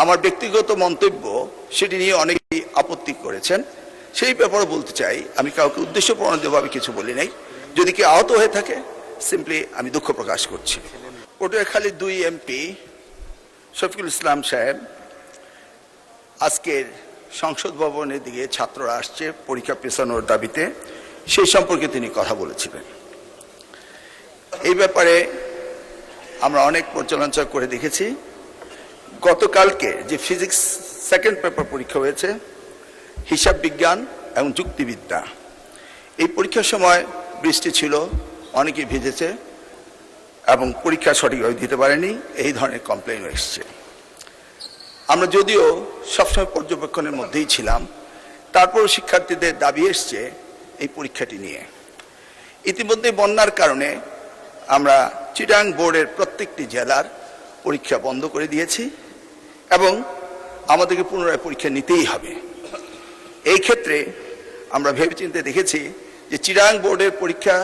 আমার ব্যক্তিগত মন্তব্য সেটি নিয়ে অনেকেই আপত্তি করেছেন। সেই ব্যাপারে বলতে চাই, আমি কাউকে উদ্দেশ্যপ্রণোদিতভাবে কিছু বলি নাই। যদি কেউ আহত হয়ে থাকে, সিম্পলি আমি দুঃখ প্রকাশ করছি। পটুয়াখালীর 2 এমপি শফিকুল ইসলাম সাহেব আজকের সংসদ ভবনের দিকে ছাত্ররা আসছে পরীক্ষা পেছানোর দাবিতে, সেই সম্পর্কে তিনি কথা বলেছিলেন। এই ব্যাপারে আমরা অনেক পর্যালোচনা করে দেখেছি। গতকালকে যে ফিজিক্স সেকেন্ড পেপার পরীক্ষা হয়েছে, হিসাব বিজ্ঞান এবং যুক্তিবিদ্যা, এই পরীক্ষার সময় বৃষ্টি ছিল, অনেকে ভিজেছে এবং পরীক্ষা সঠিকভাবে দিতে পারেনি, এই ধরনের কমপ্লেইন এসছে। আমরা যদিও সবসময় পর্যবেক্ষণের মধ্যেই ছিলাম, তারপরও শিক্ষার্থীদের দাবি এসছে এই পরীক্ষাটি নিয়ে। ইতিমধ্যে বন্যার কারণে আমরা চিটাং বোর্ডের প্রত্যেকটি জেলার পরীক্ষা বন্ধ করে দিয়েছি এবং আমাদেরকে পুনরায় পরীক্ষা নিতেই হবে। এই ক্ষেত্রে আমরা ভেবেচিন্তে দেখেছি যে চিটাং বোর্ডের পরীক্ষা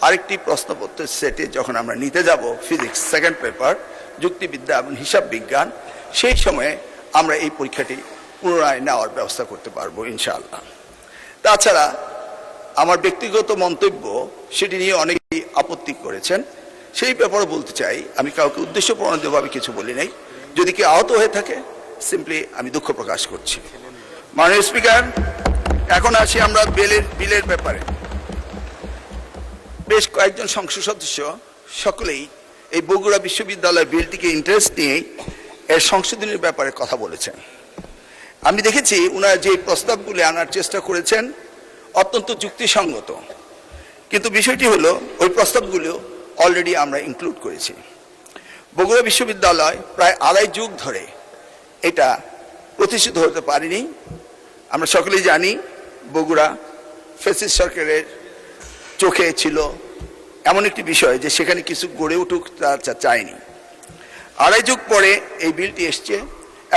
আরেকটি প্রশ্নপত্রের সেটে যখন আমরা নিতে যাব ফিজিক্স সেকেন্ড পেপার, যুক্তিবিদ্যা এবং হিসাব বিজ্ঞান, সেই সময়ে আমরা এই পরীক্ষাটি পুনরায় নেওয়ার ব্যবস্থা করতে পারবো ইনশাআল্লাহ। তাছাড়া আমার ব্যক্তিগত মন্তব্য সেটি নিয়ে অনেকেই আপত্তি করেছেন। সেই ব্যাপারে বলতে চাই, আমি কাউকে উদ্দেশ্যপ্রণোদিতভাবে কিছু বলি নাই। যদি কেউ আহত হয়ে থাকে, সিম্পলি আমি দুঃখ প্রকাশ করছি। মাননীয় স্পিকার, এখন আসি আমরা বিলের ব্যাপারে। বেশ কয়েকজন সংসদ সদস্য সকলেই এই বগুড়া বিশ্ববিদ্যালয় বিলটিকে ইন্টারেস্ট নিয়ে এর সংশোধনের ব্যাপারে কথা বলেছেন। আমি দেখেছি ওনারা যে প্রস্তাবগুলি আনার চেষ্টা করেছেন অত্যন্ত যুক্তিসঙ্গত, কিন্তু বিষয়টি হলো ওই প্রস্তাবগুলো অলরেডি আমরা ইনক্লুড করেছি। বগুড়া বিশ্ববিদ্যালয় প্রায় 2.5 যুগ ধরে এটা প্রতিষ্ঠিত হতে পারেনি। আমরা সকলেই জানি বগুড়া ফ্যাসিস্ট সরকারের চোখে ছিল এমন একটি বিষয় যে সেখানে কিছু গড়ে উঠুক তা চায়নি। 2.5 যুগ পরে এই বিলটি এসছে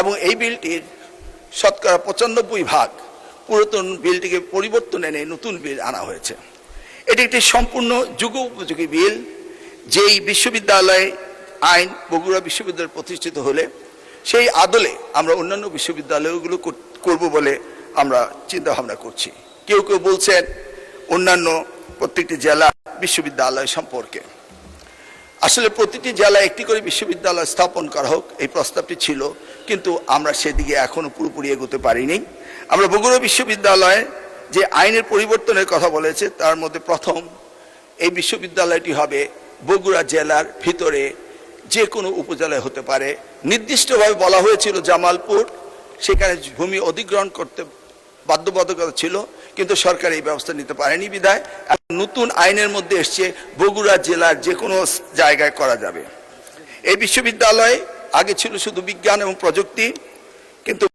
এবং এই বিলটির শতকরা 95% পুরাতন বিলটিকে পরিবর্তন এনে নতুন বিল আনা হয়েছে। এটি একটি সম্পূর্ণ যুগোপযোগী বিল, যেই বিশ্ববিদ্যালয় আইন বগুড়া বিশ্ববিদ্যালয় প্রতিষ্ঠিত হলে সেই আদলে আমরা অন্যান্য বিশ্ববিদ্যালয়গুলো করব বলে আমরা চিন্তা ভাবনা করছি। কেউ কেউ বলছেন অন্যান্য প্রত্যেকটি জেলা বিশ্ববিদ্যালয় সম্পর্কে। আসলে প্রতিটি জেলায় একটি করে বিশ্ববিদ্যালয় স্থাপন করা হোক, এই প্রস্তাবটি ছিল, কিন্তু আমরা সেদিকে এখনো পুরোপুরি এগোতে পারিনি। আমরা বগুড়া বিশ্ববিদ্যালয়ে যে আইনের পরিবর্তনের কথা বলেছে তার মধ্যে প্রথম এই বিশ্ববিদ্যালয়টি হবে বগুড়া জেলার ভিতরে যে কোনো উপজেলায় হতে পারে। নির্দিষ্টভাবে বলা হয়েছিল জামালপুর, সেখানে ভূমি অধিগ্রহণ করতে বাধ্যবাধকতা ছিল, কিন্তু সরকার এই ব্যবস্থা নিতে পারেনি বিধায় নতুন আইনের মধ্যে এসছে বগুড়া জেলার যে কোনো জায়গায় করা যাবে। এই বিশ্ববিদ্যালয় আগে ছিল শুধু বিজ্ঞান এবং প্রযুক্তি, কিন্তু